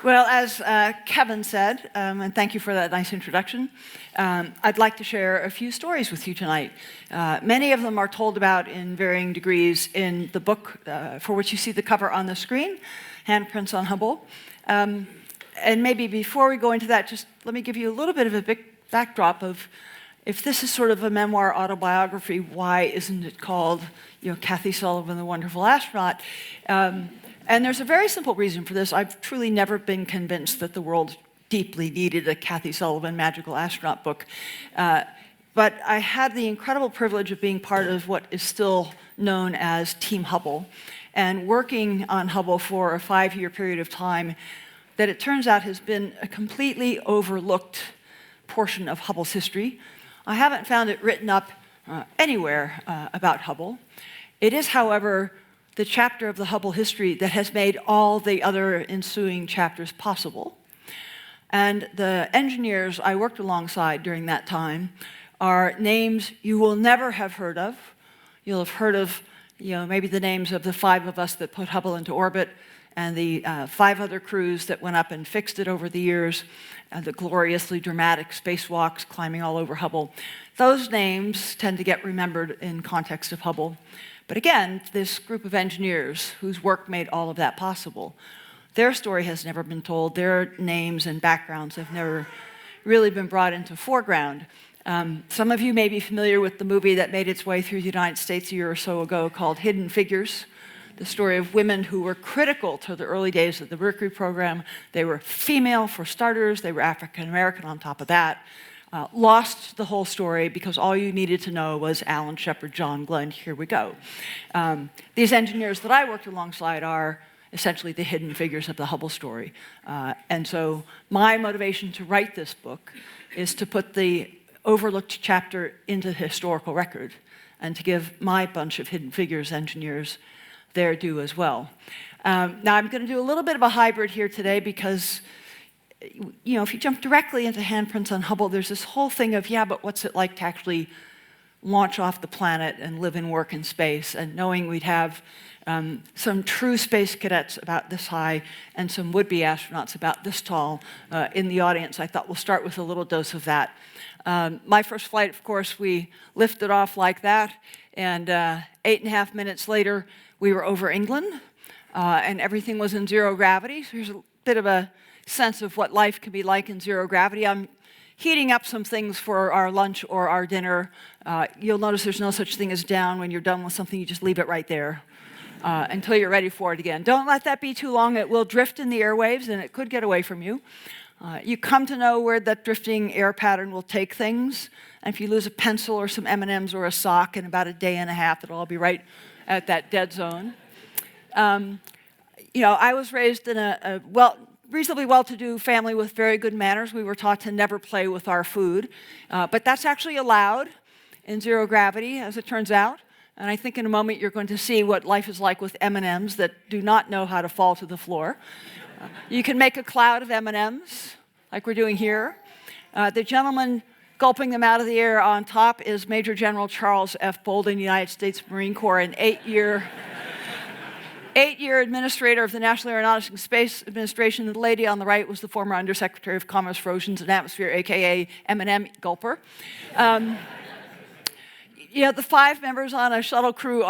Well, as Kevin said, and thank you for that nice introduction, I'd like to share a few stories with you tonight. Many of them are told about in varying degrees in the book for which you see the cover on the screen, Handprints on Hubble. And maybe before we go into that, just let me give you a little bit of a big backdrop of, if this is sort of a memoir autobiography, why isn't it called, Kathy Sullivan, the Wonderful Astronaut? And there's a very simple reason for this. I've truly never been convinced that the world deeply needed a Kathy Sullivan Magical Astronaut book. But I had the incredible privilege of being part of what is still known as Team Hubble, and working on Hubble for a 5-year period of time that it turns out has been a completely overlooked portion of Hubble's history. I haven't found it written up anywhere about Hubble. It is, however, the chapter of the Hubble history that has made all the other ensuing chapters possible. And the engineers I worked alongside during that time are names you will never have heard of. You'll have heard of, maybe the names of the 5 of us that put Hubble into orbit, and the 5 other crews that went up and fixed it over the years, and the gloriously dramatic spacewalks climbing all over Hubble. Those names tend to get remembered in context of Hubble. But again, this group of engineers whose work made all of that possible, their story has never been told. Their names and backgrounds have never really been brought into foreground. Some of you may be familiar with the movie that made its way through the United States a year or so ago called Hidden Figures, the story of women who were critical to the early days of the Mercury program. They were female, for starters. They were African American on top of that. Lost the whole story because all you needed to know was Alan Shepard, John Glenn, here we go. These engineers that I worked alongside are essentially the hidden figures of the Hubble story. And so my motivation to write this book is to put the overlooked chapter into the historical record and to give my bunch of hidden figures engineers their due as well. Now I'm going to do a little bit of a hybrid here today because if you jump directly into Handprints on Hubble, there's this whole thing of, but what's it like to actually launch off the planet and live and work in space? And knowing we'd have some true space cadets about this high and some would-be astronauts about this tall in the audience, I thought we'll start with a little dose of that. My first flight, of course, we lifted off like that, and 8.5 minutes later, we were over England, and everything was in zero gravity. So here's a bit of a sense of what life can be like in zero gravity. I'm heating up some things for our lunch or our dinner. You'll notice there's no such thing as down. When you're done with something, you just leave it right there until you're ready for it again. Don't let that be too long. It will drift in the airwaves, and it could get away from you. You come to know where that drifting air pattern will take things. And if you lose a pencil or some M&Ms or a sock in about a day and a half, it'll all be right at that dead zone. I was raised in a reasonably well-to-do family with very good manners. We were taught to never play with our food, but that's actually allowed in zero gravity, as it turns out. And I think in a moment you're going to see what life is like with M&Ms that do not know how to fall to the floor. You can make a cloud of M&Ms, like we're doing here. The gentleman gulping them out of the air on top is Major General Charles F. Bolden, United States Marine Corps, an 8-year administrator of the National Aeronautics and Space Administration. The lady on the right was the former Undersecretary of Commerce for Oceans and Atmosphere, a.k.a. M&M gulper. The 5 members on a shuttle crew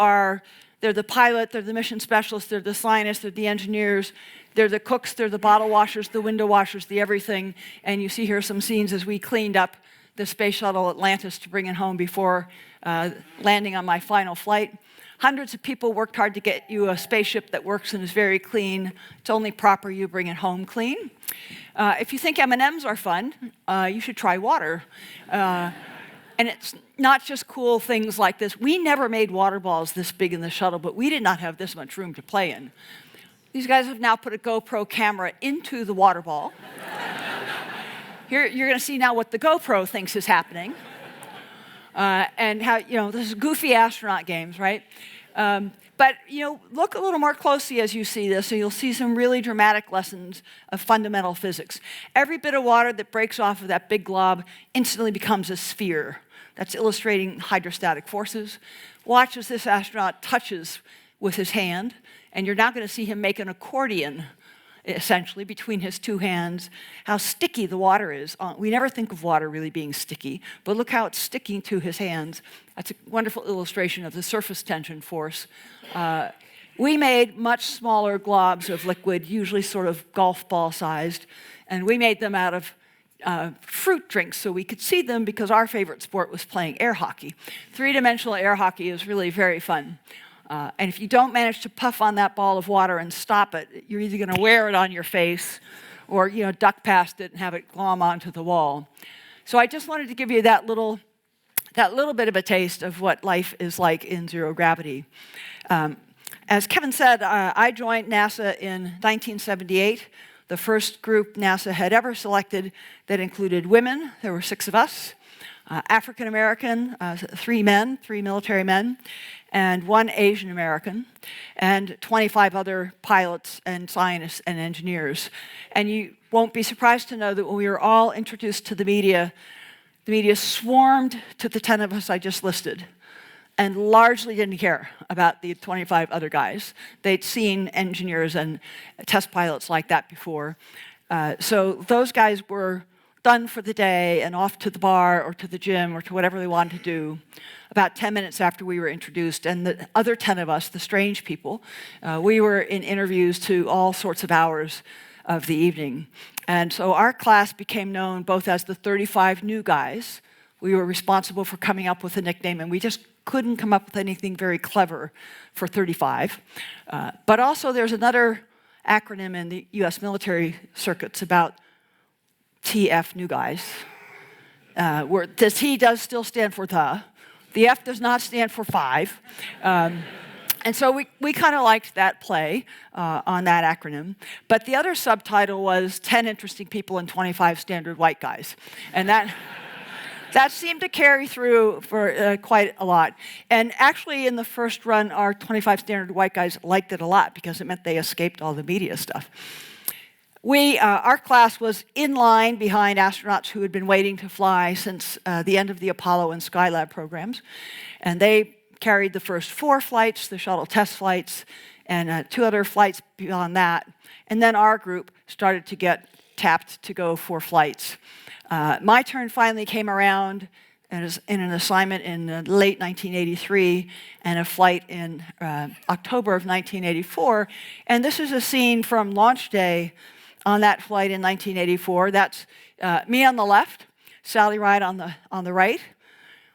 they're the pilot, they're the mission specialist, they're the scientists, they're the engineers, they're the cooks, they're the bottle washers, the window washers, the everything. And you see here some scenes as we cleaned up the space shuttle Atlantis to bring it home before landing on my final flight. Hundreds of people worked hard to get you a spaceship that works and is very clean. It's only proper you bring it home clean. If you think M&Ms are fun, you should try water. And it's not just cool things like this. We never made water balls this big in the shuttle, but we did not have this much room to play in. These guys have now put a GoPro camera into the water ball. Here, you're going to see now what the GoPro thinks is happening. And how, this is goofy astronaut games, right? But look a little more closely as you see this, and you'll see some really dramatic lessons of fundamental physics. Every bit of water that breaks off of that big glob instantly becomes a sphere. That's illustrating hydrostatic forces. Watch as this astronaut touches with his hand, and you're now going to see him make an accordion, essentially, between his two hands, how sticky the water is. We never think of water really being sticky, but look how it's sticking to his hands. That's a wonderful illustration of the surface tension force. We made much smaller globs of liquid, usually sort of golf ball sized, and we made them out of fruit drinks so we could see them because our favorite sport was playing air hockey. Three-dimensional air hockey is really very fun. And if you don't manage to puff on that ball of water and stop it, you're either going to wear it on your face or duck past it and have it glom onto the wall. So I just wanted to give you that little bit of a taste of what life is like in zero gravity. As Kevin said, I joined NASA in 1978, the first group NASA had ever selected that included women. There were 6 of us, African American, 3 men, 3 military men, and 1 Asian American, and 25 other pilots and scientists and engineers. And you won't be surprised to know that when we were all introduced to the media swarmed to the 10 of us I just listed, and largely didn't care about the 25 other guys. They'd seen engineers and test pilots like that before. So those guys were done for the day and off to the bar or to the gym or to whatever they wanted to do about 10 minutes after we were introduced. And the other 10 of us, the strange people, we were in interviews to all sorts of hours of the evening. And so our class became known both as the 35 new guys. We were responsible for coming up with a nickname, and we just couldn't come up with anything very clever for 35. But also there's another acronym in the US military circuits about TF new guys, where the T does still stand for the F does not stand for 5. And so we kind of liked that play on that acronym. But the other subtitle was 10 interesting people and 25 standard white guys. And that seemed to carry through for quite a lot. And actually, in the first run, our 25 standard white guys liked it a lot because it meant they escaped all the media stuff. Our class was in line behind astronauts who had been waiting to fly since the end of the Apollo and Skylab programs. And they carried the first 4 flights, the shuttle test flights, and 2 other flights beyond that. And then our group started to get tapped to go 4 flights. My turn finally came around in an assignment in late 1983 and a flight in October of 1984. And this is a scene from launch day on that flight in 1984. That's me on the left, Sally Ride on the right.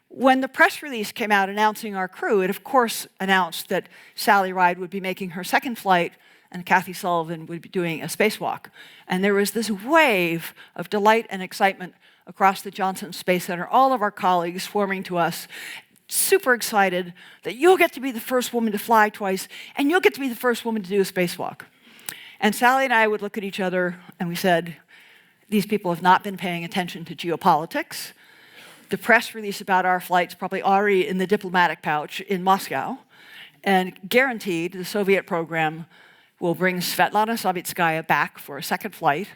When the press release came out announcing our crew, it of course announced that Sally Ride would be making her second flight and Kathy Sullivan would be doing a spacewalk. And there was this wave of delight and excitement across the Johnson Space Center, all of our colleagues swarming to us, super excited that you'll get to be the first woman to fly twice, and you'll get to be the first woman to do a spacewalk. And Sally and I would look at each other and we said, these people have not been paying attention to geopolitics. The press release about our flight's probably already in the diplomatic pouch in Moscow, and guaranteed the Soviet program will bring Svetlana Savitskaya back for a second flight,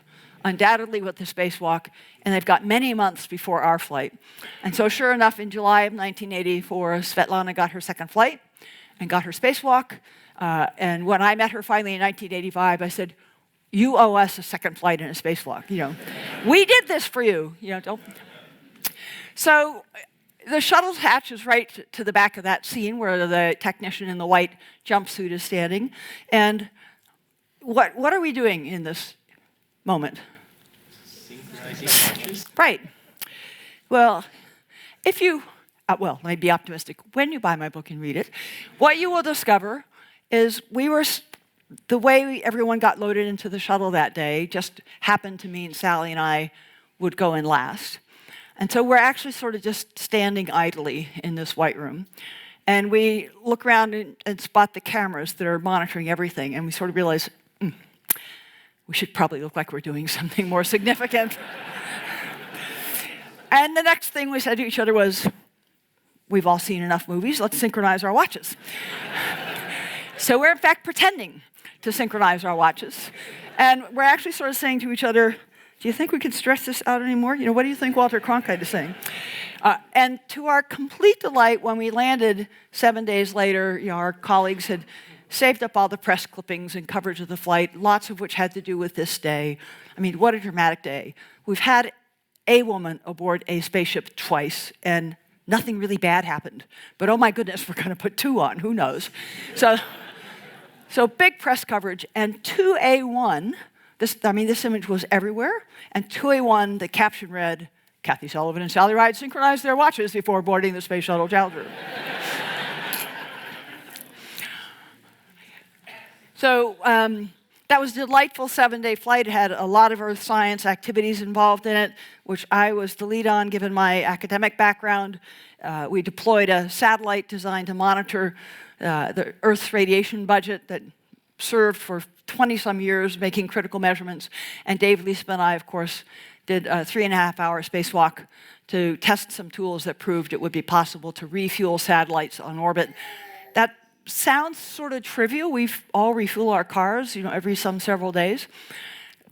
undoubtedly with the spacewalk, and they've got many months before our flight. And so sure enough, in July of 1984, Svetlana got her second flight and got her spacewalk. And when I met her finally in 1985, I said, you owe us a second flight and a spacewalk. We did this for you. Don't. So the shuttle hatch is right to the back of that scene where the technician in the white jumpsuit is standing. And what are we doing in this moment? Synchronizing watches. Right. Well, let me be optimistic. When you buy my book and read it, what you will discover is the way everyone got loaded into the shuttle that day just happened to mean Sally and I would go in last. And so we're actually sort of just standing idly in this white room. And we look around and spot the cameras that are monitoring everything. And we sort of realize, we should probably look like we're doing something more significant. And the next thing we said to each other was, we've all seen enough movies, let's synchronize our watches. So we're in fact pretending to synchronize our watches. And we're actually sort of saying to each other, do you think we can stretch this out anymore? You know, what do you think Walter Cronkite is saying? And to our complete delight, when we landed 7 days later, you know, our colleagues had saved up all the press clippings and coverage of the flight, lots of which had to do with this day. I mean, what a dramatic day. We've had a woman aboard a spaceship twice, and nothing really bad happened. But oh my goodness, we're going to put 2 on, who knows? So big press coverage, and 2A1, this image was everywhere, and 2A1, the caption read, Kathy Sullivan and Sally Ride synchronized their watches before boarding the Space Shuttle Challenger. So that was a delightful 7-day flight. It had a lot of earth science activities involved in it, which I was the lead on given my academic background. We deployed a satellite designed to monitor the Earth's radiation budget that served for 20-some years making critical measurements. And Dave Liesman and I, of course, did a 3.5-hour spacewalk to test some tools that proved it would be possible to refuel satellites on orbit. That sounds sort of trivial. We all refuel our cars, you know, every several days.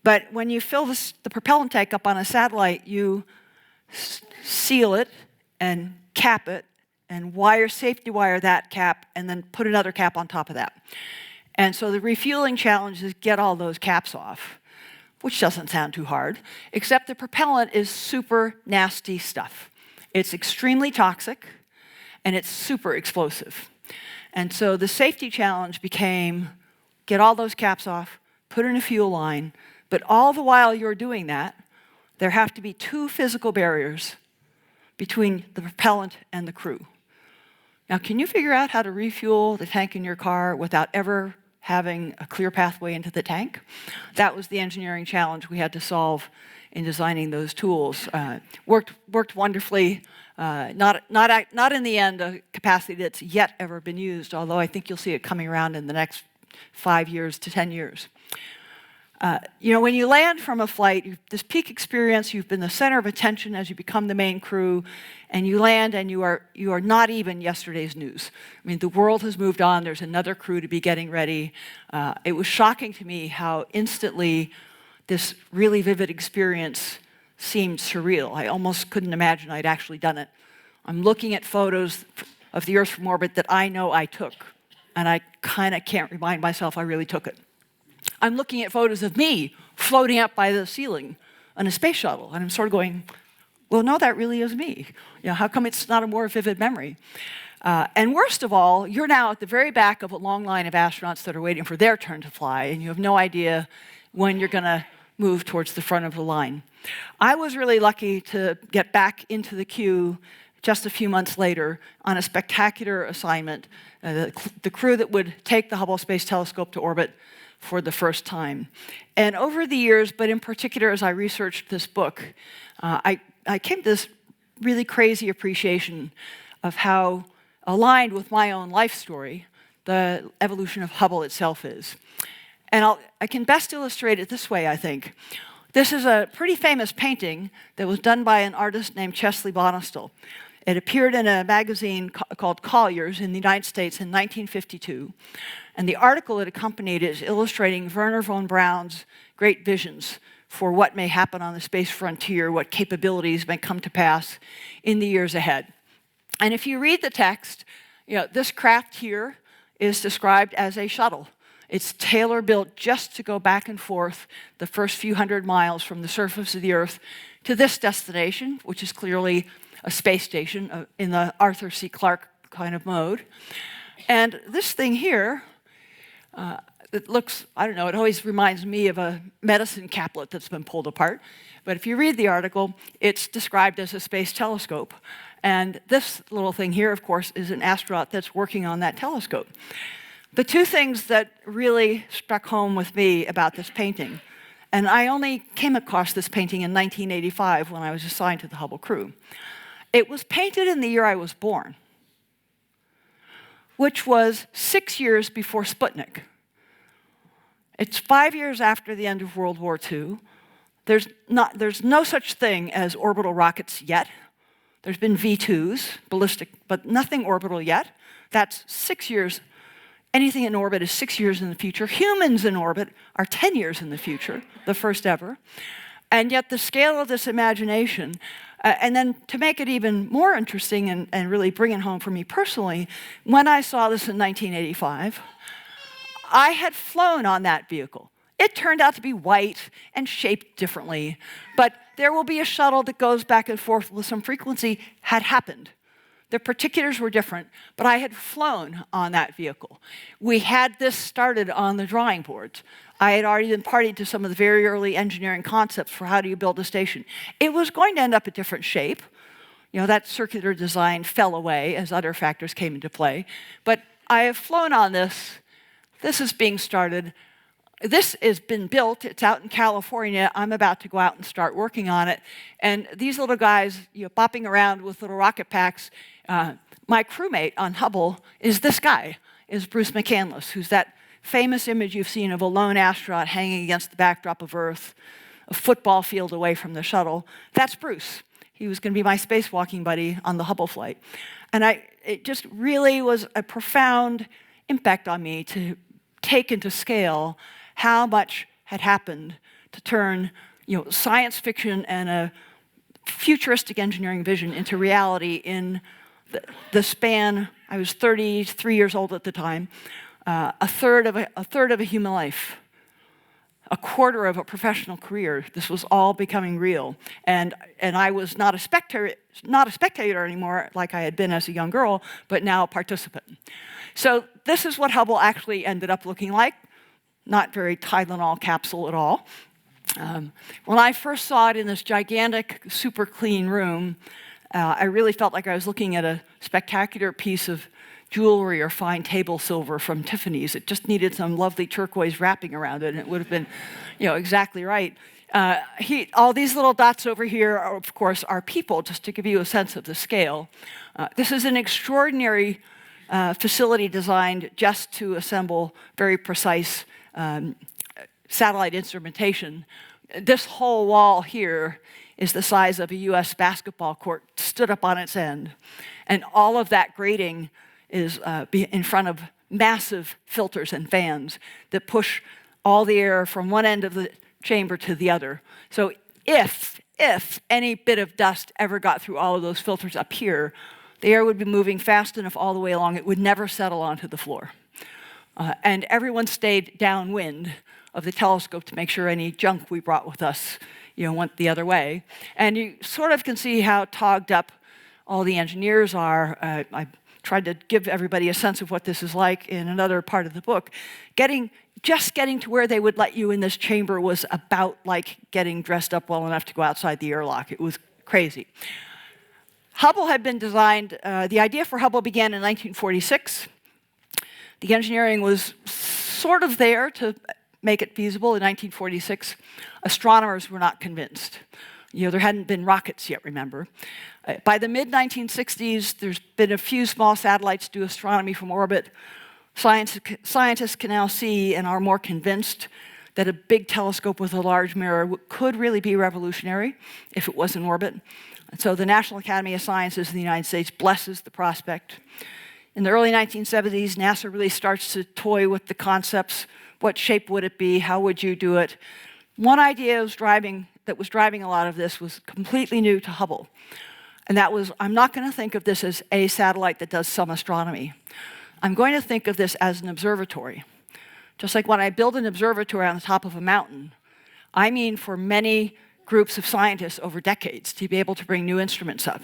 But when you fill the propellant tank up on a satellite, you seal it and cap it and safety wire that cap and then put another cap on top of that. And so the refueling challenge is get all those caps off, which doesn't sound too hard, except the propellant is super nasty stuff. It's extremely toxic, and it's super explosive. And so the safety challenge became get all those caps off, put in a fuel line, but all the while you're doing that, there have to be 2 physical barriers between the propellant and the crew. Now, can you figure out how to refuel the tank in your car without ever having a clear pathway into the tank? That was the engineering challenge we had to solve in designing those tools. Worked wonderfully. Not in the end a capacity that's yet ever been used, although I think you'll see it coming around in the next 5 years to 10 years. You know, when you land from a flight, this peak experience, you've been the center of attention as you become the main crew, and you land and you are not even yesterday's news. I mean, the world has moved on. There's another crew to be getting ready. It was shocking to me how instantly this really vivid experience seemed surreal. I almost couldn't imagine I'd actually done it. I'm looking at photos of the Earth from orbit that I know I took, and I kind of can't remind myself I really took it. I'm looking at photos of me floating up by the ceiling on a space shuttle, and I'm sort of going, well, no, that really is me. You know, how come it's not a more vivid memory? And worst of all, you're now at the very back of a long line of astronauts that are waiting for their turn to fly, and you have no idea when you're going to move towards the front of the line. I was really lucky to get back into the queue just a few months later on a spectacular assignment, the crew that would take the Hubble Space Telescope to orbit for the first time. And over the years, but in particular as I researched this book, I came to this really crazy appreciation of how aligned with my own life story the evolution of Hubble itself is. And I can best illustrate it this way, I think. This is a pretty famous painting that was done by an artist named Chesley Bonestell. It appeared in a magazine called Collier's in the United States in 1952. And the article that accompanied it is illustrating Wernher von Braun's great visions for what may happen on the space frontier, what capabilities may come to pass in the years ahead. And if you read the text, you know, this craft here is described as a shuttle. It's tailor-built just to go back and forth the first few hundred miles from the surface of the Earth to this destination, which is clearly a space station in the Arthur C. Clarke kind of mode. And this thing here, it looks, I don't know, it always reminds me of a medicine caplet that's been pulled apart. But if you read the article, it's described as a space telescope. And this little thing here, of course, is an astronaut that's working on that telescope. The 2 things that really struck home with me about this painting, and I only came across this painting in 1985 when I was assigned to the Hubble crew. It was painted in the year I was born, which was 6 years before Sputnik. It's 5 years after the end of World War II. There's no such thing as orbital rockets yet. There's been V2s, ballistic, but nothing orbital yet. That's 6 years Anything in orbit is 6 years in the future. Humans in orbit are 10 years in the future, the first ever. And yet the scale of this imagination, and then to make it even more interesting and really bring it home for me personally, when I saw this in 1985, I had flown on that vehicle. It turned out to be white and shaped differently, but there will be a shuttle that goes back and forth with some frequency had happened. The particulars were different, but I had flown on that vehicle. We had this started on the drawing boards. I had already been party to some of the very early engineering concepts for how do you build a station. It was going to end up a different shape. You know, that circular design fell away as other factors came into play. But I have flown on this. This is being started. This has been built. It's out in California. I'm about to go out and start working on it. And these little guys, you know, bopping around with little rocket packs. My crewmate on Hubble is this guy, is Bruce McCandless, who's that famous image you've seen of a lone astronaut hanging against the backdrop of Earth, a football field away from the shuttle. That's Bruce. He was going to be my spacewalking buddy on the Hubble flight. And it just really was a profound impact on me to take into scale how much had happened to turn, you know, science fiction and a futuristic engineering vision into reality in the span. I was 33 years old at the time. A third of a human life, a quarter of a professional career. This was all becoming real, and I was not a spectator anymore, like I had been as a young girl, but now a participant. So this is what Hubble actually ended up looking like. Not very Tylenol capsule at all. When I first saw it in this gigantic, super clean room, I really felt like I was looking at a spectacular piece of jewelry or fine table silver from Tiffany's. It just needed some lovely turquoise wrapping around it, and it would have been, you know, exactly right. All these little dots over here, are, of course, are people, just to give you a sense of the scale. This is an extraordinary facility designed just to assemble very precise satellite instrumentation. This whole wall here is the size of a US basketball court stood up on its end. And all of that grating is in front of massive filters and fans that push all the air from one end of the chamber to the other. So if any bit of dust ever got through all of those filters up here, the air would be moving fast enough all the way along, it would never settle onto the floor. And everyone stayed downwind of the telescope to make sure any junk we brought with us, you know, went the other way. And you sort of can see how togged up all the engineers are. I tried to give everybody a sense of what this is like in another part of the book. Just getting to where they would let you in this chamber was about like getting dressed up well enough to go outside the airlock. It was crazy. Hubble had been designed, the idea for Hubble began in 1946. The engineering was sort of there to make it feasible in 1946. Astronomers were not convinced. You know, there hadn't been rockets yet, remember. By the mid-1960s, there's been a few small satellites do astronomy from orbit. Scientists can now see and are more convinced that a big telescope with a large mirror could really be revolutionary if it was in orbit. And so the National Academy of Sciences in the United States blesses the prospect. In the early 1970s, NASA really starts to toy with the concepts. What shape would it be? How would you do it? One idea that was driving a lot of this was completely new to Hubble. And that was, I'm not going to think of this as a satellite that does some astronomy. I'm going to think of this as an observatory. Just like when I build an observatory on the top of a mountain, I mean for many groups of scientists over decades to be able to bring new instruments up.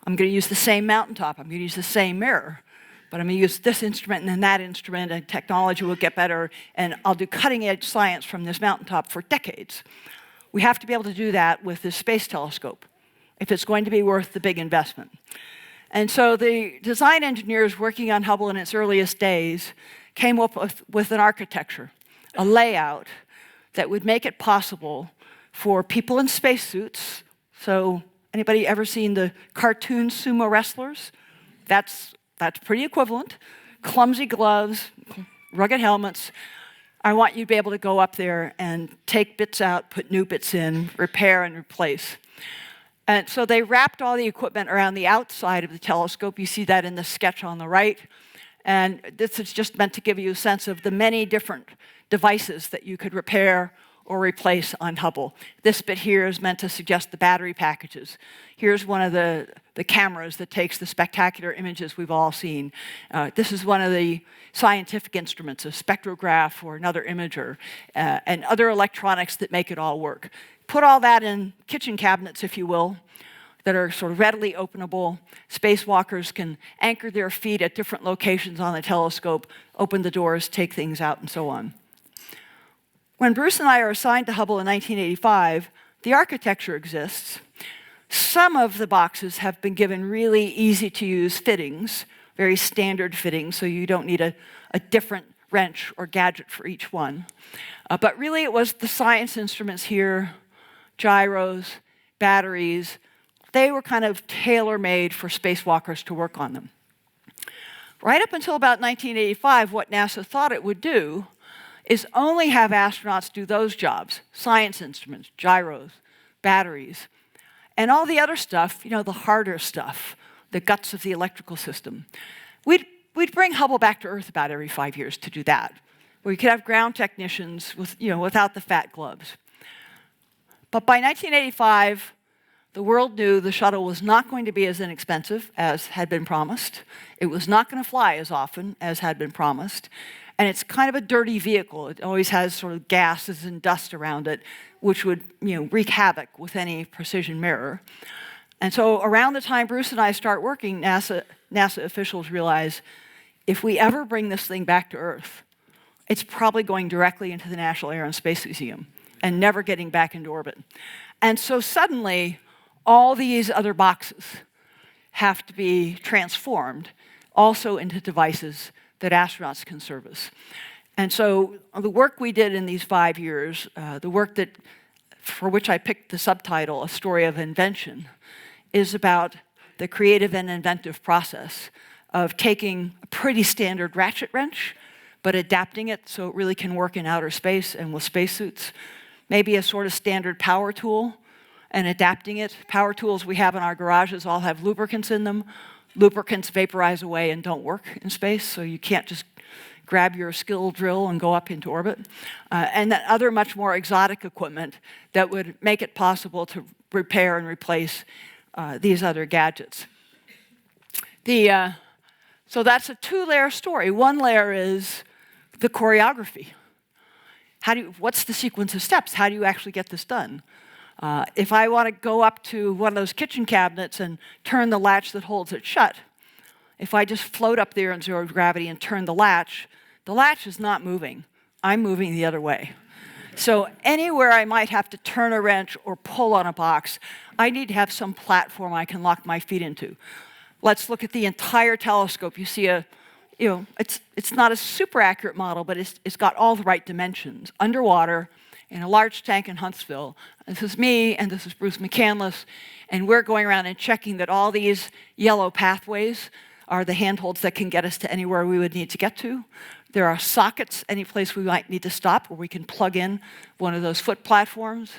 I'm going to use the same mountaintop. I'm going to use the same mirror. But I'm going to use this instrument and then that instrument, and technology will get better, and I'll do cutting-edge science from this mountaintop for decades. We have to be able to do that with this space telescope if it's going to be worth the big investment. And so the design engineers working on Hubble in its earliest days came up with an architecture, a layout that would make it possible for people in spacesuits. So anybody ever seen the cartoon sumo wrestlers? That's pretty equivalent. Clumsy gloves, rugged helmets. I want you to be able to go up there and take bits out, put new bits in, repair and replace. And so they wrapped all the equipment around the outside of the telescope. You see that in the sketch on the right. And this is just meant to give you a sense of the many different devices that you could repair or replace on Hubble. This bit here is meant to suggest the battery packages. Here's one of the cameras that takes the spectacular images we've all seen. This is one of the scientific instruments, a spectrograph or another imager, and other electronics that make it all work. Put all that in kitchen cabinets, if you will, that are sort of readily openable. Spacewalkers can anchor their feet at different locations on the telescope, open the doors, take things out, and so on. When Bruce and I are assigned to Hubble in 1985, the architecture exists. Some of the boxes have been given really easy-to-use fittings, very standard fittings, so you don't need a different wrench or gadget for each one. But really, it was the science instruments here, gyros, batteries. They were kind of tailor-made for spacewalkers to work on them. Right up until about 1985, what NASA thought it would do is only have astronauts do those jobs, science instruments, gyros, batteries, and all the other stuff, the harder stuff, the guts of the electrical system. We'd bring Hubble back to Earth about every 5 years to do that. We could have ground technicians without the fat gloves. But by 1985, the world knew the shuttle was not going to be as inexpensive as had been promised. It was not going to fly as often as had been promised. And it's kind of a dirty vehicle. It always has sort of gases and dust around it, which would wreak havoc with any precision mirror. And so around the time Bruce and I start working, NASA officials realize if we ever bring this thing back to Earth, it's probably going directly into the National Air and Space Museum and never getting back into orbit. And so suddenly, all these other boxes have to be transformed also into devices that astronauts can service. And so the work we did in these 5 years, the work for which I picked the subtitle, A Story of Invention, is about the creative and inventive process of taking a pretty standard ratchet wrench, but adapting it so it really can work in outer space and with spacesuits. Maybe a sort of standard power tool, and adapting it. Power tools we have in our garages all have lubricants in them. Lubricants vaporize away and don't work in space, so you can't just grab your skill drill and go up into orbit. And that other much more exotic equipment that would make it possible to repair and replace these other gadgets. So that's a two-layer story. One layer is the choreography. What's the sequence of steps? How do you actually get this done? If I want to go up to one of those kitchen cabinets and turn the latch that holds it shut, if I just float up there in zero gravity and turn the latch is not moving. I'm moving the other way. So anywhere I might have to turn a wrench or pull on a box, I need to have some platform I can lock my feet into. Let's look at the entire telescope. You see it's not a super accurate model, but it's got all the right dimensions. Underwater, in a large tank in Huntsville. This is me, and this is Bruce McCandless, and we're going around and checking that all these yellow pathways are the handholds that can get us to anywhere we would need to get to. There are sockets any place we might need to stop where we can plug in one of those foot platforms.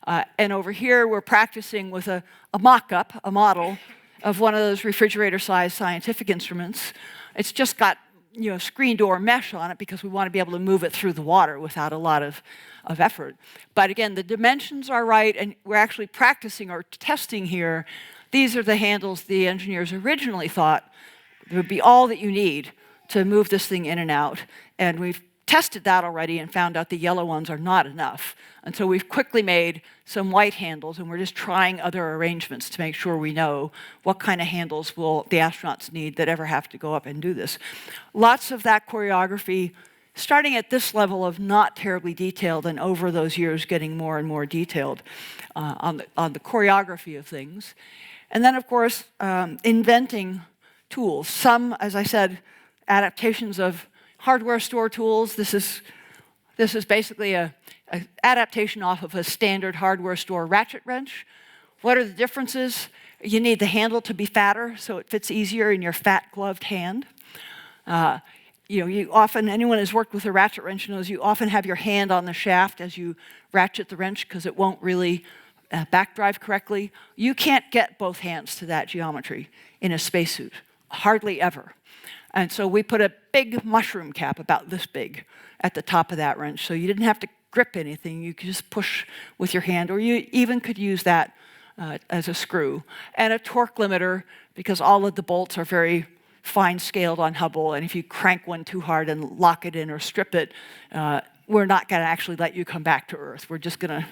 And over here, we're practicing with a mock-up, a model, of one of those refrigerator-sized scientific instruments. It's just got screen door mesh on it because we want to be able to move it through the water without a lot of effort. But again, the dimensions are right, and we're actually practicing or testing here. These are the handles the engineers originally thought would be all that you need to move this thing in and out. And we've tested that already and found out the yellow ones are not enough. And so we've quickly made some white handles, and we're just trying other arrangements to make sure we know what kind of handles will the astronauts need that ever have to go up and do this. Lots of that choreography, starting at this level of not terribly detailed, and over those years getting more and more detailed on the choreography of things. And then, of course, inventing tools. Some, as I said, adaptations of hardware store tools. This is basically an adaptation off of a standard hardware store ratchet wrench. What are the differences? You need the handle to be fatter so it fits easier in your fat gloved hand. You often, anyone who's worked with a ratchet wrench knows you often have your hand on the shaft as you ratchet the wrench because it won't really backdrive correctly. You can't get both hands to that geometry in a spacesuit. hardly ever. And so we put a big mushroom cap about this big at the top of that wrench, so you didn't have to grip anything. You could just push with your hand, or you even could use that as a screw. And a torque limiter, because all of the bolts are very fine-scaled on Hubble, and if you crank one too hard and lock it in or strip it, we're not going to actually let you come back to Earth. We're just going to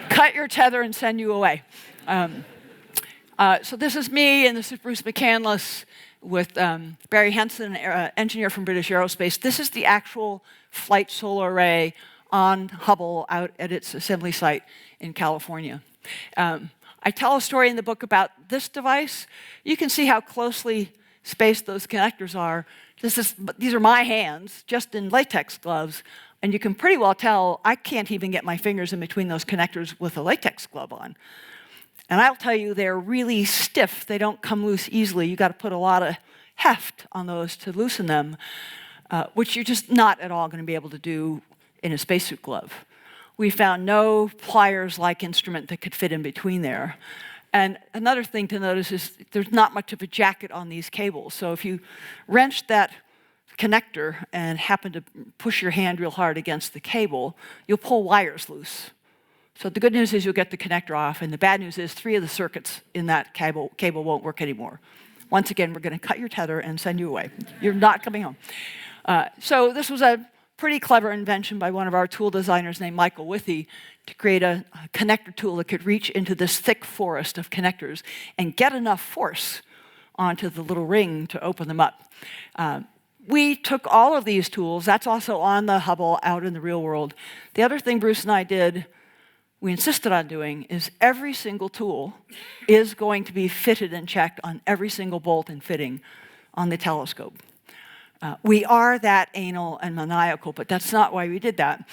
cut your tether and send you away. So this is me, and this is Bruce McCandless with Barry Henson, engineer from British Aerospace. This is the actual flight solar array on Hubble out at its assembly site in California. I tell a story in the book about this device. You can see how closely spaced those connectors are. These are my hands, just in latex gloves, and you can pretty well tell I can't even get my fingers in between those connectors with a latex glove on. And I'll tell you, they're really stiff. They don't come loose easily. You got to put a lot of heft on those to loosen them, which you're just not at all going to be able to do in a spacesuit glove. We found no pliers-like instrument that could fit in between there. And another thing to notice is there's not much of a jacket on these cables. So if you wrench that connector and happen to push your hand real hard against the cable, you'll pull wires loose. So the good news is you'll get the connector off, and the bad news is 3 of the circuits in that cable won't work anymore. Once again, we're going to cut your tether and send you away. You're not coming home. So this was a pretty clever invention by one of our tool designers named Michael Withy to create a connector tool that could reach into this thick forest of connectors and get enough force onto the little ring to open them up. We took all of these tools. That's also on the Hubble out in the real world. The other thing Bruce and I did, we insisted on doing, is every single tool is going to be fitted and checked on every single bolt and fitting on the telescope. We are that anal and maniacal, but that's not why we did that.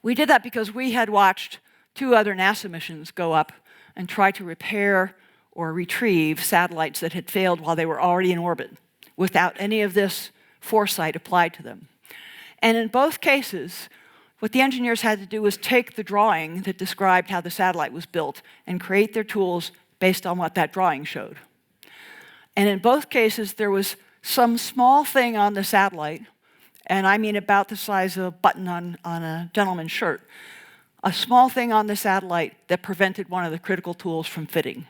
We did that because we had watched 2 other NASA missions go up and try to repair or retrieve satellites that had failed while they were already in orbit, without any of this foresight applied to them. And in both cases, what the engineers had to do was take the drawing that described how the satellite was built and create their tools based on what that drawing showed. And in both cases, there was some small thing on the satellite, and I mean about the size of a button on a gentleman's shirt, a small thing on the satellite that prevented one of the critical tools from fitting.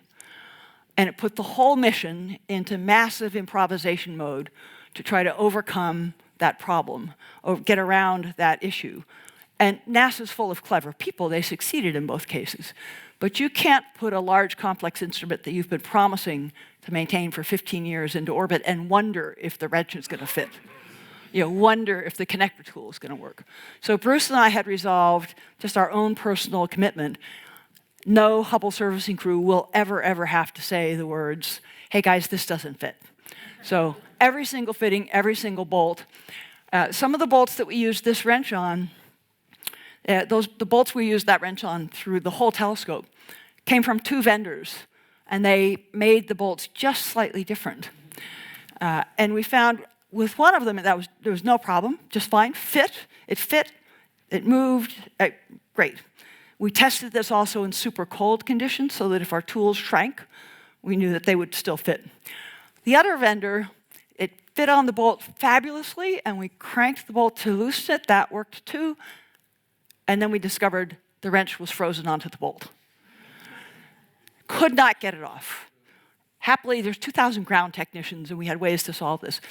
And it put the whole mission into massive improvisation mode to try to overcome that problem, or get around that issue. And NASA's full of clever people. They succeeded in both cases. But you can't put a large, complex instrument that you've been promising to maintain for 15 years into orbit and wonder if the wrench is going to fit. Wonder if the connector tool is going to work. So Bruce and I had resolved just our own personal commitment. No Hubble servicing crew will ever have to say the words, "Hey guys, this doesn't fit." So every single fitting, every single bolt. Some of the bolts that we used this wrench on, the bolts we used that wrench on through the whole telescope, came from 2 vendors, and they made the bolts just slightly different. And we found with one of them there was no problem, just fine. It fit, it moved, great. We tested this also in super cold conditions so that if our tools shrank, we knew that they would still fit. The other vendor, it fit on the bolt fabulously, and we cranked the bolt to loosen it. That worked too. And then we discovered the wrench was frozen onto the bolt. Could not get it off. Happily, there's 2,000 ground technicians, and we had ways to solve this.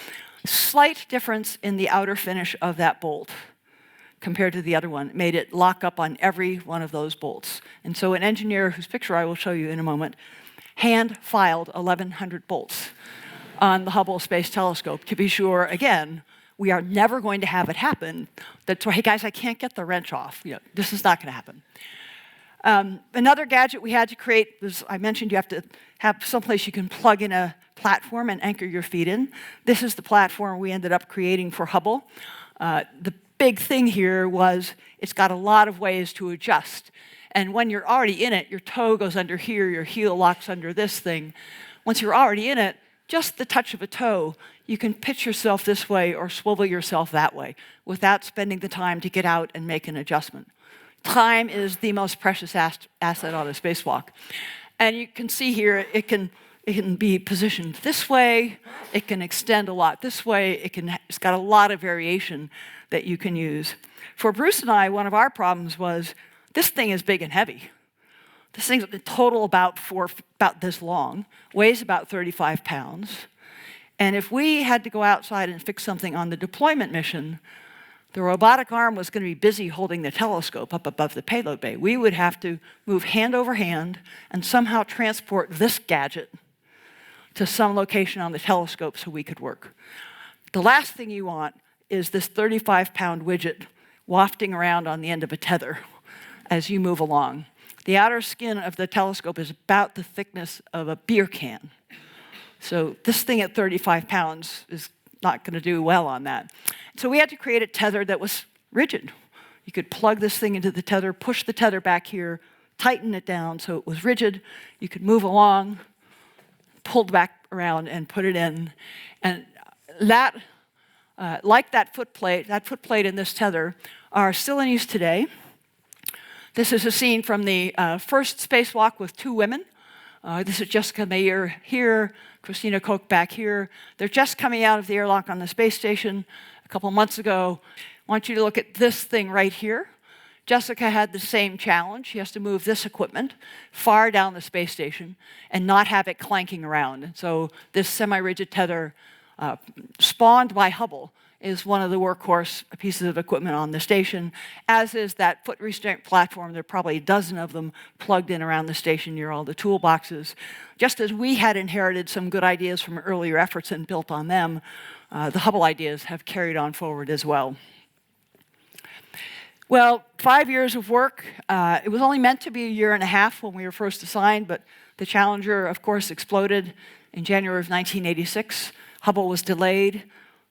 Slight difference in the outer finish of that bolt compared to the other one made it lock up on every one of those bolts. And so an engineer, whose picture I will show you in a moment, hand-filed 1,100 bolts on the Hubble Space Telescope to be sure, again, we are never going to have it happen. That's why, hey guys, I can't get the wrench off. This is not going to happen. Another gadget we had to create was, I mentioned you have to have someplace you can plug in a platform and anchor your feet in. This is the platform we ended up creating for Hubble. The big thing here was it's got a lot of ways to adjust. And when you're already in it, your toe goes under here, your heel locks under this thing. Once you're already in it, just the touch of a toe, you can pitch yourself this way or swivel yourself that way without spending the time to get out and make an adjustment. Time is the most precious asset on a spacewalk. And you can see here, it can It can be positioned this way. It can extend a lot this way. It's got a lot of variation that you can use. For Bruce and I, one of our problems was this thing is big and heavy. This thing's in total about this long, weighs about 35 pounds. And if we had to go outside and fix something on the deployment mission, the robotic arm was going to be busy holding the telescope up above the payload bay. We would have to move hand over hand and somehow transport this gadget to some location on the telescope so we could work. The last thing you want is this 35-pound widget wafting around on the end of a tether as you move along. The outer skin of the telescope is about the thickness of a beer can. So this thing at 35 pounds is not going to do well on that. So we had to create a tether that was rigid. You could plug this thing into the tether, push the tether back here, tighten it down so it was rigid. You could move along, pull back around and put it in. And that, like that foot plate and this tether are still in use today. This is a scene from the first spacewalk with 2 women. This is Jessica Meir here, Christina Koch back here. They're just coming out of the airlock on the space station a couple months ago. I want you to look at this thing right here. Jessica had the same challenge. She has to move this equipment far down the space station and not have it clanking around. And so this semi-rigid tether, spawned by Hubble, is one of the workhorse pieces of equipment on the station, as is that foot restraint platform. There are probably a dozen of them plugged in around the station near all the toolboxes. Just as we had inherited some good ideas from earlier efforts and built on them, the Hubble ideas have carried on forward as well. Well, 5 years of work. It was only meant to be a year and a half when we were first assigned, but the Challenger, of course, exploded in January of 1986. Hubble was delayed.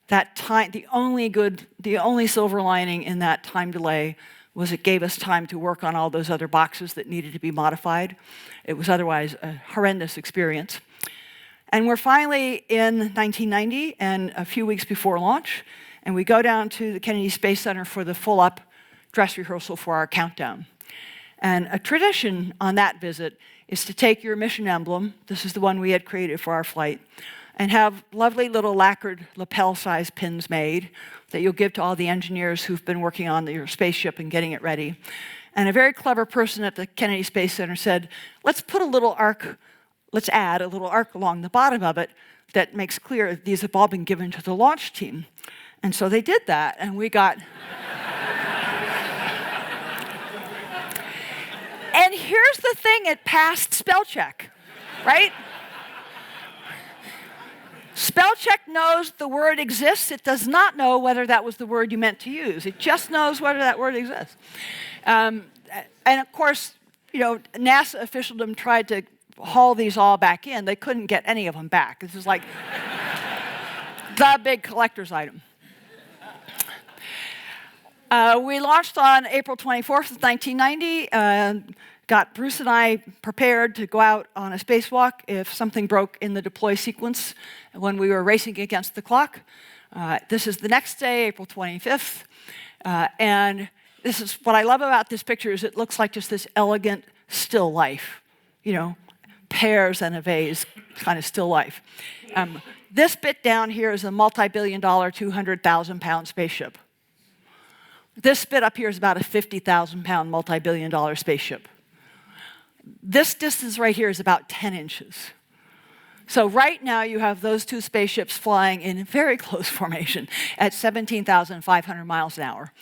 That time, the only silver lining in that time delay was it gave us time to work on all those other boxes that needed to be modified. It was otherwise a horrendous experience. And we're finally in 1990 and a few weeks before launch, and we go down to the Kennedy Space Center for the full-up dress rehearsal for our countdown. And a tradition on that visit is to take your mission emblem, this is the one we had created for our flight, and have lovely little lacquered lapel-sized pins made that you'll give to all the engineers who've been working on your spaceship and getting it ready. And a very clever person at the Kennedy Space Center said, let's add a little arc along the bottom of it that makes clear these have all been given to the launch team. And so they did that, and we got... And here's the thing, it passed spell check, right? Spell check knows the word exists. It does not know whether that was the word you meant to use. It just knows whether that word exists. And of course, NASA officialdom tried to haul these all back in. They couldn't get any of them back. This is like the big collector's item. We launched on April 24th of 1990, got Bruce and I prepared to go out on a spacewalk if something broke in the deploy sequence when we were racing against the clock. This is the next day, April 25th, and this is what I love about this picture is it looks like just this elegant still life, pears and a vase kind of still life. This bit down here is a multi-billion-dollar, 200,000-pound spaceship. This bit up here is about a 50,000-pound, multi-billion-dollar spaceship. This distance right here is about 10 inches. So right now you have those 2 spaceships flying in very close formation at 17,500 miles an hour.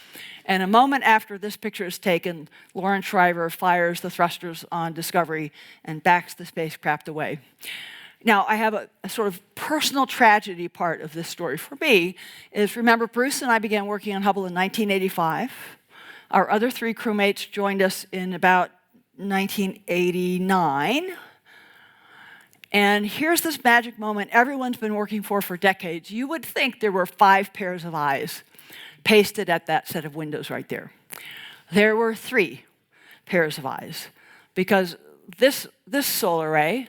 And a moment after this picture is taken, Lawrence Shriver fires the thrusters on Discovery and backs the spacecraft away. Now, I have a sort of personal tragedy part of this story for me is, remember, Bruce and I began working on Hubble in 1985. Our other 3 crewmates joined us in about 1989. And here's this magic moment everyone's been working for decades. You would think there were 5 pairs of eyes pasted at that set of windows right there. There were 3 pairs of eyes because this solar array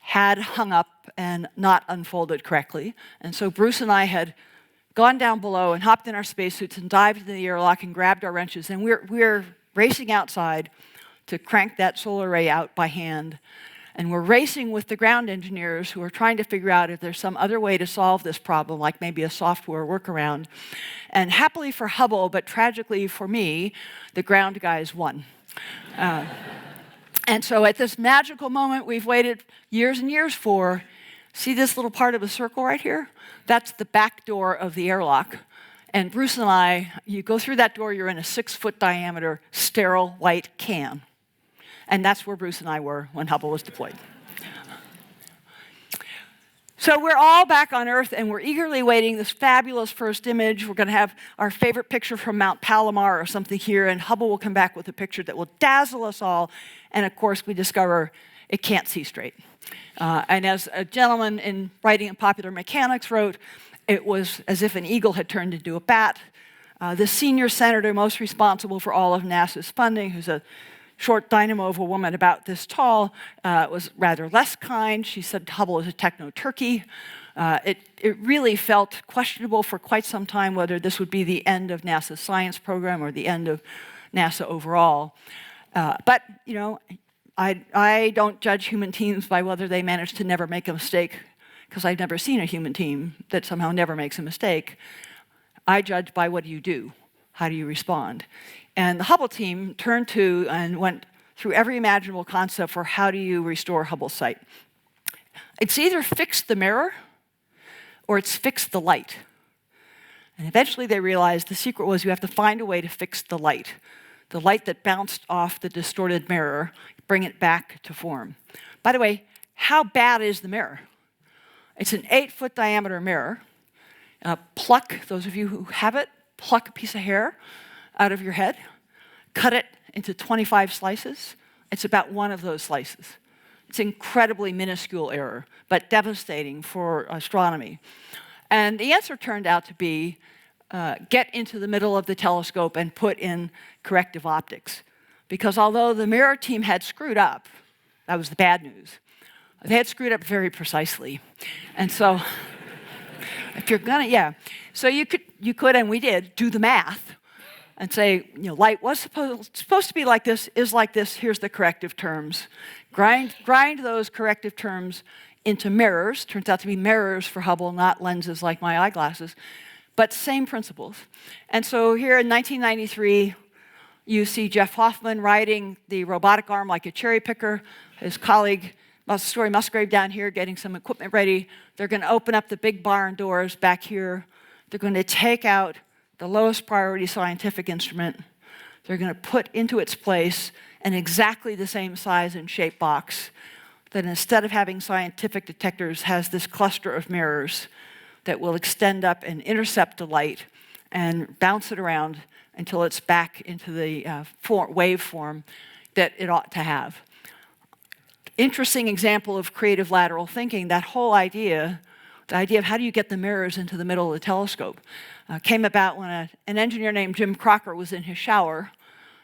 had hung up and not unfolded correctly. And so Bruce and I had gone down below and hopped in our spacesuits and dived into the airlock and grabbed our wrenches. And we're racing outside to crank that solar array out by hand. And we're racing with the ground engineers who are trying to figure out if there's some other way to solve this problem, like maybe a software workaround. And happily for Hubble, but tragically for me, the ground guys won. And so at this magical moment we've waited years and years for, see this little part of a circle right here? That's the back door of the airlock. And Bruce and I, you go through that door, you're in a 6-foot diameter sterile white can. And that's where Bruce and I were when Hubble was deployed. So we're all back on Earth, and we're eagerly waiting this fabulous first image. We're going to have our favorite picture from Mount Palomar or something here, and Hubble will come back with a picture that will dazzle us all. And of course, we discover it can't see straight. And as a gentleman in writing in Popular Mechanics wrote, it was as if an eagle had turned into a bat. The senior senator most responsible for all of NASA's funding, who's a short dynamo of a woman about this tall, was rather less kind. She said Hubble is a techno-turkey. It really felt questionable for quite some time whether this would be the end of NASA's science program or the end of NASA overall. But, you know, I don't judge human teams by whether they manage to never make a mistake, because I've never seen a human team that somehow never makes a mistake. I judge by what do you do? How do you respond? And the Hubble team turned to and went through every imaginable concept for how do you restore Hubble's sight. It's either fix the mirror or it's fix the light. And eventually they realized the secret was you have to find a way to fix the light that bounced off the distorted mirror, bring it back to form. By the way, how bad is the mirror? It's an 8-foot diameter mirror. Pluck, those of you who have it, pluck a piece of hair out of your head, cut it into 25 slices. It's about one of those slices. It's incredibly minuscule error, but devastating for astronomy. And the answer turned out to be get into the middle of the telescope and put in corrective optics. Because although the mirror team had screwed up, that was the bad news, they had screwed up very precisely. And so if you're gonna, so you could, and we did, do the math and say, you know, light was supposed to be like this, is like this, here's the corrective terms. Grind those corrective terms into mirrors. Turns out to be mirrors for Hubble, not lenses like my eyeglasses, but same principles. And so here in 1993, you see Jeff Hoffman riding the robotic arm like a cherry picker, his colleague, Story Musgrave down here getting some equipment ready. They're going to open up the big barn doors back here. They're going to take out the lowest priority scientific instrument. They're going to put into its place an exactly the same size and shape box that instead of having scientific detectors has this cluster of mirrors that will extend up and intercept the light and bounce it around until it's back into the wave form that it ought to have. Interesting example of creative lateral thinking. That whole idea, the idea of how do you get the mirrors into the middle of the telescope, came about when an engineer named Jim Crocker was in his shower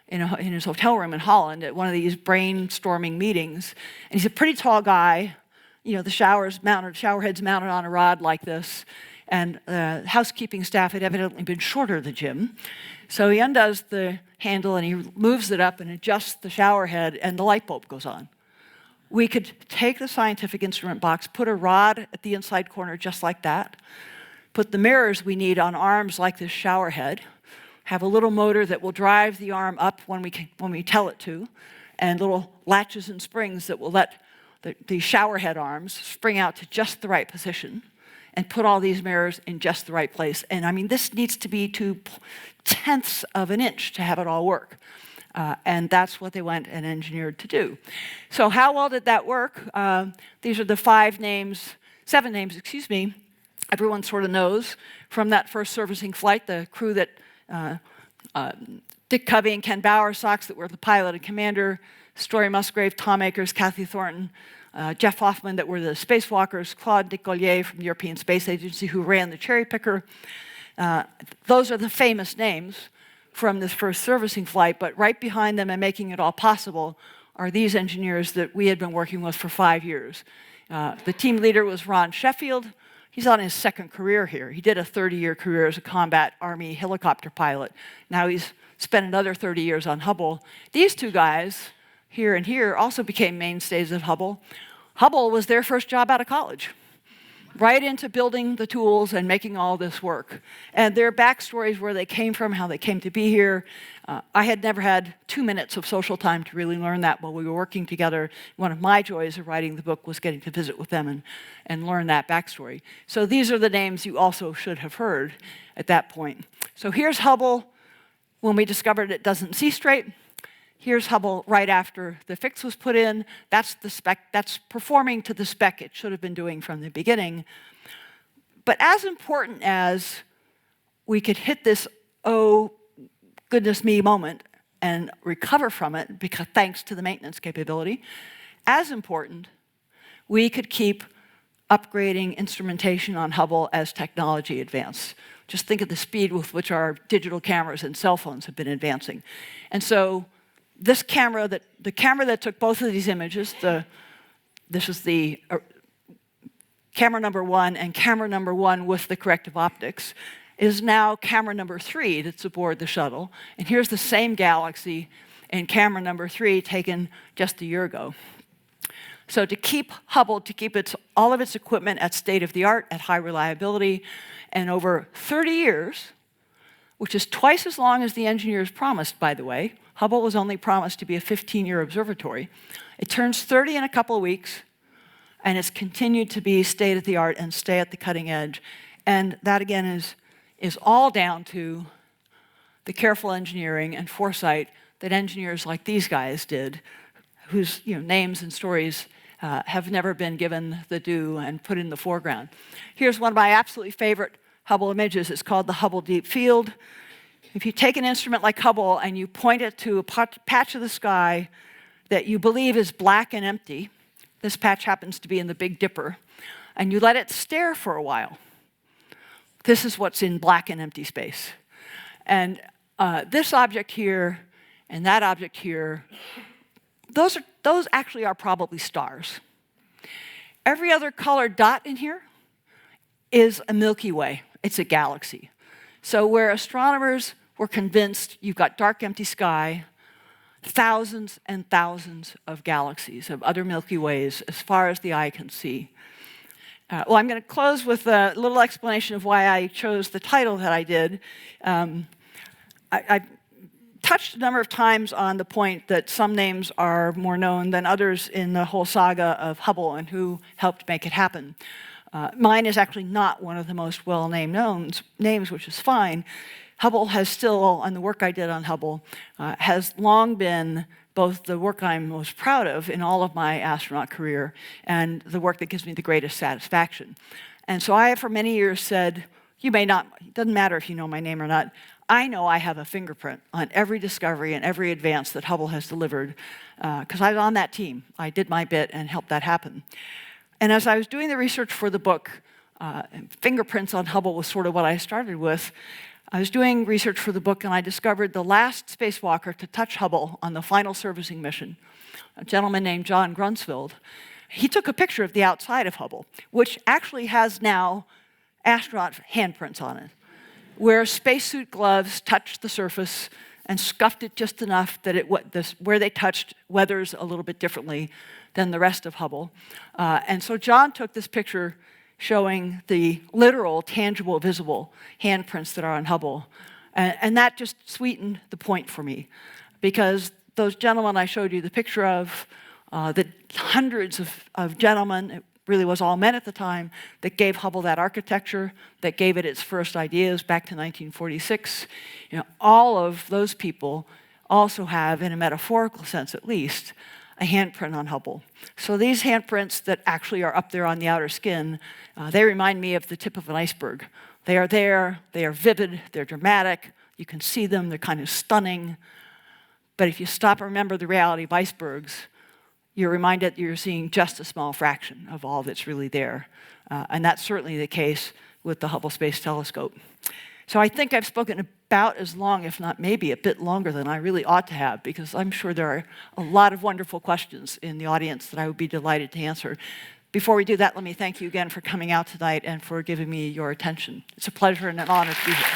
in his hotel room in Holland at one of these brainstorming meetings. And he's a pretty tall guy. You know, the shower head's mounted on a rod like this. And the housekeeping staff had evidently been shorter than Jim. So he undoes the handle and he moves it up and adjusts the shower head, and the light bulb goes on. We could take the scientific instrument box, put a rod at the inside corner just like that, put the mirrors we need on arms like this shower head, have a little motor that will drive the arm up when we tell it to, and little latches and springs that will let the shower head arms spring out to just the right position, and put all these mirrors in just the right place. And I mean, this needs to be 2/10 of an inch to have it all work. And that's what they went and engineered to do. So how well did that work? These are the 7 names, everyone sort of knows from that first servicing flight, the crew that Dick Covey and Ken Bowersox that were the pilot and commander, Story Musgrave, Tom Akers, Kathy Thornton, Jeff Hoffman that were the spacewalkers, Claude Decollier from the European Space Agency who ran the cherry picker. Those are the famous names from this first servicing flight, but right behind them and making it all possible are these engineers that we had been working with for 5 years. The team leader was Ron Sheffield. He's on his second career here. He did a 30-year career as a combat Army helicopter pilot. Now he's spent another 30 years on Hubble. These two guys, here and here also became mainstays of Hubble. Hubble was their first job out of college, right into building the tools and making all this work. And their backstories, where they came from, how they came to be here. I had never had 2 minutes of social time to really learn that while we were working together. One of my joys of writing the book was getting to visit with them and learn that backstory. So these are the names you also should have heard at that point. So here's Hubble when we discovered it doesn't see straight. Here's Hubble right after the fix was put in. That's the spec, that's performing to the spec it should have been doing from the beginning. But as important as we could hit this, oh, goodness me moment and recover from it, because thanks to the maintenance capability, as important, we could keep upgrading instrumentation on Hubble as technology advanced. Just think of the speed with which our digital cameras and cell phones have been advancing. And so this camera, the camera that took both of these images, this is the camera number 1 and camera number 1 with the corrective optics, is now camera number 3 that's aboard the shuttle. And here's the same galaxy in camera number 3 taken just a year ago. So to keep Hubble, to keep all of its equipment at state-of-the-art, at high reliability, and over 30 years, which is twice as long as the engineers promised, by the way. Hubble was only promised to be a 15-year observatory. It turns 30 in a couple of weeks, and it's continued to be state-of-the-art and stay at the cutting edge. And that, again, is all down to the careful engineering and foresight that engineers like these guys did, whose names and stories have never been given the due and put in the foreground. Here's one of my absolutely favorite Hubble images. It's called the Hubble Deep Field. If you take an instrument like Hubble and you point it to a patch of the sky that you believe is black and empty, this patch happens to be in the Big Dipper, and you let it stare for a while, this is what's in black and empty space. And this object here and that object here, those actually are probably stars. Every other colored dot in here is a Milky Way. It's a galaxy. So where astronomers were convinced you've got dark, empty sky, thousands and thousands of galaxies, of other Milky Ways, as far as the eye can see. Well, I'm going to close with a little explanation of why I chose the title that I did. I touched a number of times on the point that some names are more known than others in the whole saga of Hubble and who helped make it happen. Mine is actually not one of the most well-named names, which is fine. Hubble has still, and the work I did on Hubble, has long been both the work I'm most proud of in all of my astronaut career and the work that gives me the greatest satisfaction. And so I have for many years said, you may not, it doesn't matter if you know my name or not, I know I have a fingerprint on every discovery and every advance that Hubble has delivered, because I was on that team. I did my bit and helped that happen. And as I was doing the research for the book, fingerprints on Hubble was sort of what I started with. I was doing research for the book and I discovered the last spacewalker to touch Hubble on the final servicing mission, a gentleman named John Grunsfeld. He took a picture of the outside of Hubble, which actually has now astronaut handprints on it, where spacesuit gloves touched the surface and scuffed it just enough that where they touched weathers a little bit differently than the rest of Hubble. And so John took this picture showing the literal, tangible, visible handprints that are on Hubble. And that just sweetened the point for me, because those gentlemen I showed you the picture of, the hundreds of gentlemen, it really was all men at the time, that gave Hubble that architecture, that gave it its first ideas back to 1946, all of those people also have, in a metaphorical sense at least, a handprint on Hubble. So these handprints that actually are up there on the outer skin, they remind me of the tip of an iceberg. They are there, they are vivid, they're dramatic, you can see them, they're kind of stunning. But if you stop and remember the reality of icebergs, you're reminded that you're seeing just a small fraction of all that's really there. And that's certainly the case with the Hubble Space Telescope. So I think I've spoken about as long, if not maybe a bit longer than I really ought to have, because I'm sure there are a lot of wonderful questions in the audience that I would be delighted to answer. Before we do that, let me thank you again for coming out tonight and for giving me your attention. It's a pleasure and an honor to be here.